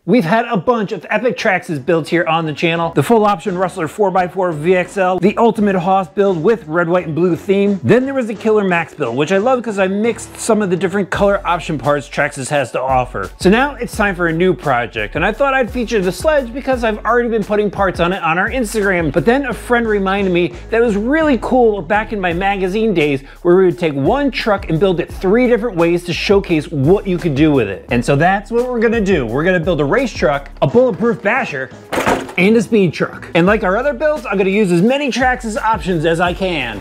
We've had a bunch of epic Traxxas builds here on the channel. The full option Rustler 4x4 VXL, the ultimate Hoss build with red, white, and blue theme. Then there was the Killer Max build, which I love because I mixed some of the different color option parts Traxxas has to offer. So now it's time for a new project, and I thought I'd feature the Sledge because I've already been putting parts on it on our Instagram. But then a friend reminded me that it was really cool back in my magazine days where we would take one truck and build it 3 different ways to showcase what you could do with it. And so that's what we're gonna do. We're gonna build a race truck, a bulletproof basher, and a speed truck. And like our other builds, I'm gonna use as many Traxxas options as I can.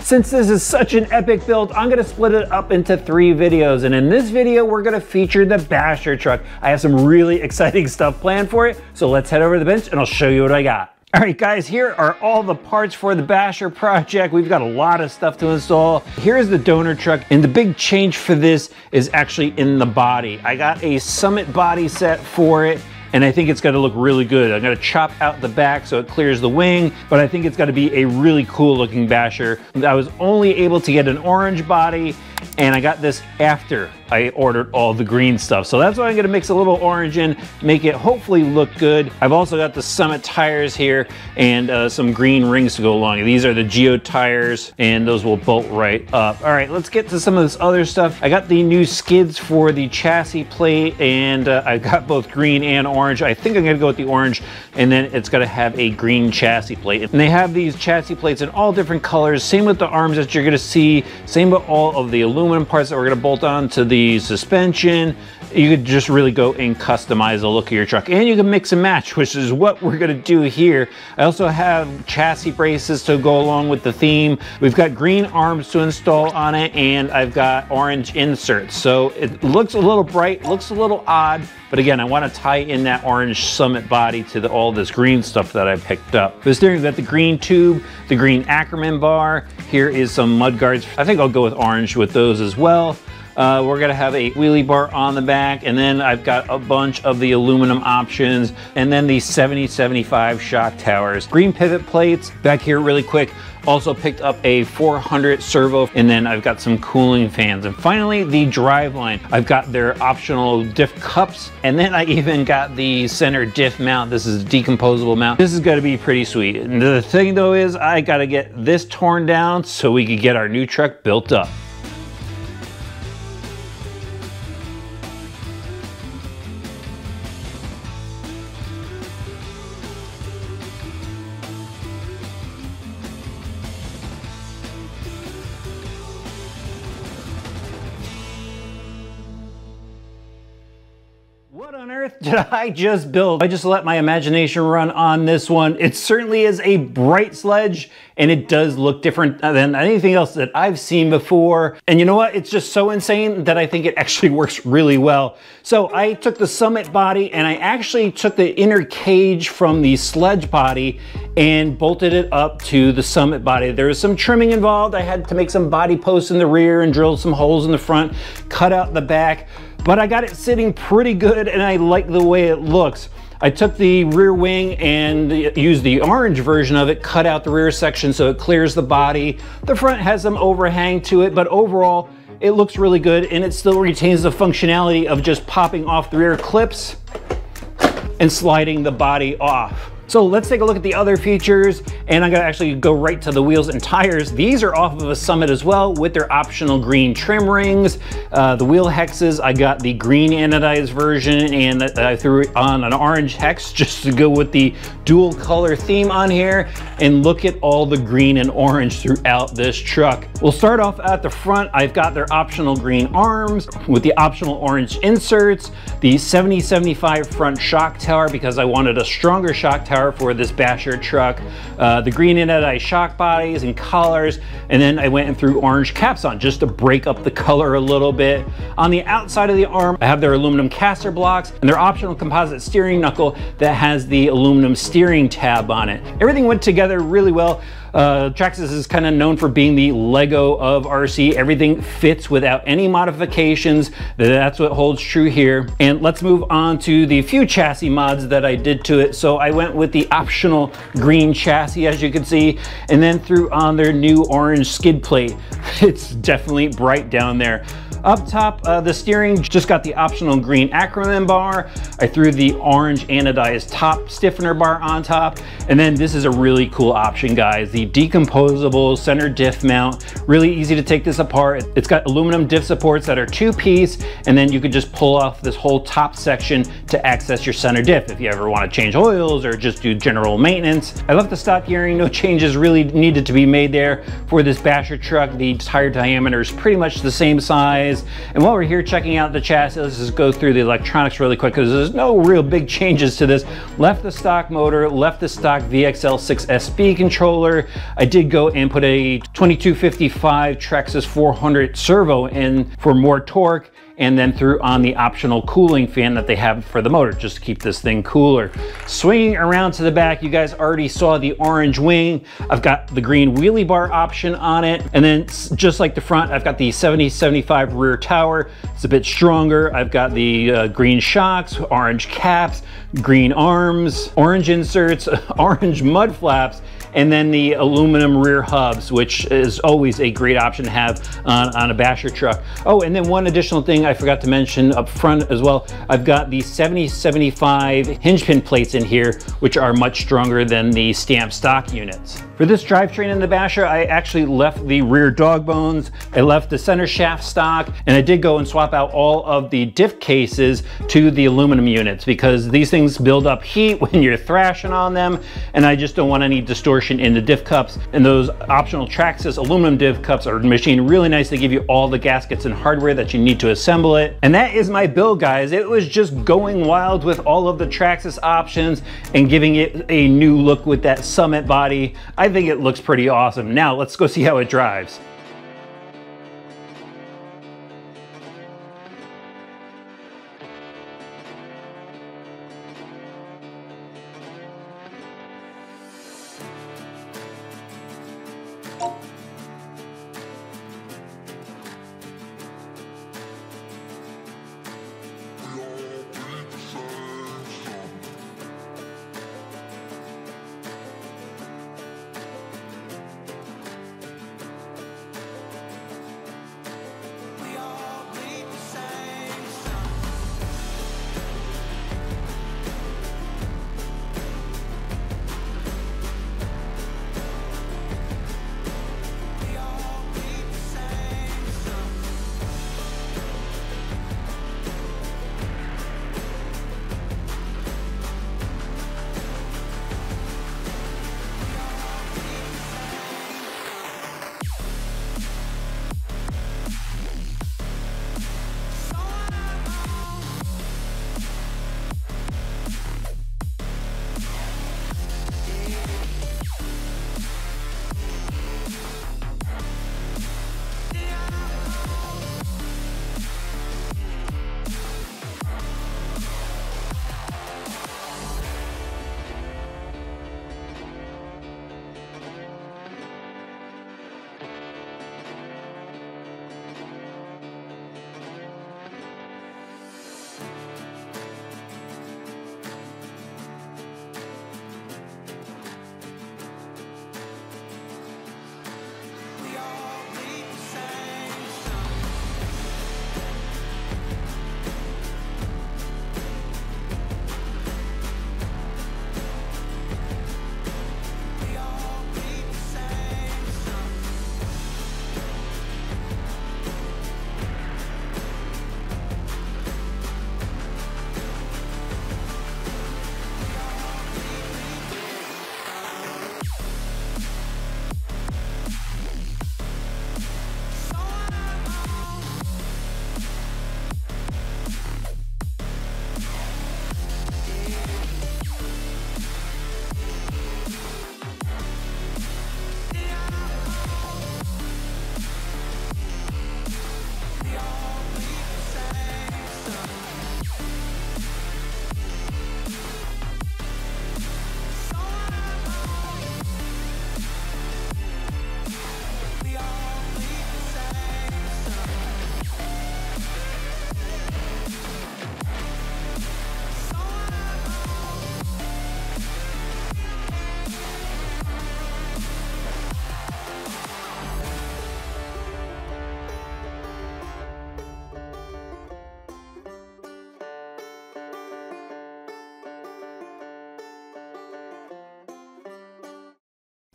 Since this is such an epic build, I'm gonna split it up into 3 videos. And in this video, we're gonna feature the Basher truck. I have some really exciting stuff planned for it. So let's head over to the bench and I'll show you what I got. All right, guys, here are all the parts for the Basher project. We've got a lot of stuff to install. Here's the donor truck, and the big change for this is actually in the body. I got a Summit body set for it, and I think it's gonna look really good. I'm gonna chop out the back so it clears the wing, but I think it's gonna be a really cool looking Basher. I was only able to get an orange body, and I got this after I ordered all the green stuff. So that's why I'm gonna mix a little orange in, make it hopefully look good. I've also got the Summit tires here and some green rings to go along. These are the Geo tires, and those will bolt right up. All right, let's get to some of this other stuff. I got the new skids for the chassis plate, and I got both green and orange. I think I'm gonna go with the orange, and then it's gonna have a green chassis plate. And they have these chassis plates in all different colors. Same with the arms that you're gonna see. Same with all of the aluminum parts that we're gonna bolt on to the suspension. You could just really go and customize the look of your truck, and you can mix and match, which is what we're gonna do here. I also have chassis braces to go along with the theme. We've got green arms to install on it, and I've got orange inserts. So it looks a little bright, looks a little odd, but again, I want to tie in that orange Summit body to all this green stuff that I picked up. The steering, we've got the green tube, the green Ackerman bar. Here is some mud guards. I think I'll go with orange with those as well. We're gonna have a wheelie bar on the back, and then I've got a bunch of the aluminum options, and then the 70-75 shock towers. Green pivot plates. Back here really quick, also picked up a 400 servo, and then I've got some cooling fans. And finally, the drive line. I've got their optional diff cups, and then I even got the center diff mount. This is a decomposable mount. This is gonna be pretty sweet. And the thing though is I gotta get this torn down so we can get our new truck built up. What on earth did I just build? I just let my imagination run on this one. It certainly is a bright sledge, and it does look different than anything else that I've seen before. And you know what? It's just so insane that I think it actually works really well. So I took the Summit body, and I actually took the inner cage from the Sledge body and bolted it up to the Summit body. There was some trimming involved. I had to make some body posts in the rear and drill some holes in the front, cut out the back. But I got it sitting pretty good, and I like the way it looks. I took the rear wing and used the orange version of it, cut out the rear section so it clears the body. The front has some overhang to it, but overall, it looks really good, and it still retains the functionality of just popping off the rear clips and sliding the body off. So let's take a look at the other features, and I'm gonna actually go right to the wheels and tires. These are off of a Summit as well with their optional green trim rings. The wheel hexes, I got the green anodized version, and I threw on an orange hex just to go with the dual color theme on here. And look at all the green and orange throughout this truck. We'll start off at the front. I've got their optional green arms with the optional orange inserts, the 70-75 front shock tower because I wanted a stronger shock tower for this Basher truck, the green anodized shock bodies and collars, and then I went and threw orange caps on just to break up the color a little bit. On the outside of the arm, I have their aluminum caster blocks and their optional composite steering knuckle that has the aluminum steering tab on it. Everything went together really well. Traxxas is kind of known for being the Lego of RC. Everything fits without any modifications. That's what holds true here. And let's move on to the few chassis mods that I did to it. So I went with the optional green chassis, as you can see, and then threw on their new orange skid plate. It's definitely bright down there. Up top, the steering just got the optional green acronym bar. I threw the orange anodized top stiffener bar on top. And then this is a really cool option, guys. The decomposable center diff mount. Really easy to take this apart. It's got aluminum diff supports that are 2-piece, and then you could just pull off this whole top section to access your center diff if you ever want to change oils or just do general maintenance. I left the stock gearing. No changes really needed to be made there for this Basher truck. The tire diameter is pretty much the same size. And while we're here checking out the chassis, let's just go through the electronics really quick because there's no real big changes to this. Left the stock motor, left the stock VXL6SB controller. I did go and put a 2255 Traxxas 400 servo in for more torque, and then threw on the optional cooling fan that they have for the motor just to keep this thing cooler. Swinging around to the back, you guys already saw the orange wing. I've got the green wheelie bar option on it. And then just like the front, I've got the 70/75 rear tower. It's a bit stronger. I've got the green shocks, orange caps, green arms, orange inserts, orange mud flaps, and then the aluminum rear hubs, which is always a great option to have on a Basher truck. Oh, and then one additional thing I forgot to mention up front as well. I've got the 70/75 hinge pin plates in here, which are much stronger than the stamped stock units. For this drivetrain in the Basher, I actually left the rear dog bones, I left the center shaft stock, and I did go and swap out all of the diff cases to the aluminum units because these things build up heat when you're thrashing on them, and I just don't want any distortion in the diff cups. And those optional Traxxas aluminum diff cups are machined really nice. They give you all the gaskets and hardware that you need to assemble it. And that is my build, guys. It was just going wild with all of the Traxxas options and giving it a new look with that Summit body. I think it looks pretty awesome. Now let's go see how it drives.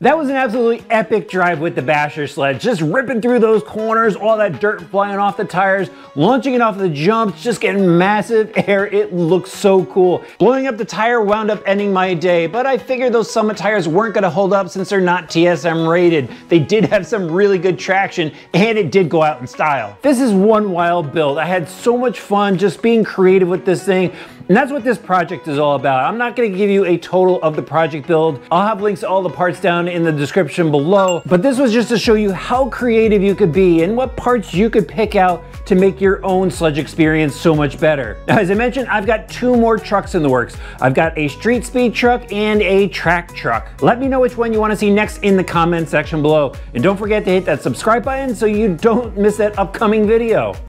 That was an absolutely epic drive with the Basher Sledge, just ripping through those corners, all that dirt flying off the tires, launching it off the jumps, just getting massive air. It looks so cool. Blowing up the tire wound up ending my day, but I figured those Summit tires weren't gonna hold up since they're not TSM rated. They did have some really good traction, and it did go out in style. This is one wild build. I had so much fun just being creative with this thing. And that's what this project is all about. I'm not gonna give you a total of the project build. I'll have links to all the parts down in the description below, but this was just to show you how creative you could be and what parts you could pick out to make your own sledge experience so much better. Now, as I mentioned, I've got 2 more trucks in the works. I've got a street speed truck and a track truck. Let me know which one you wanna see next in the comment section below. And don't forget to hit that subscribe button so you don't miss that upcoming video.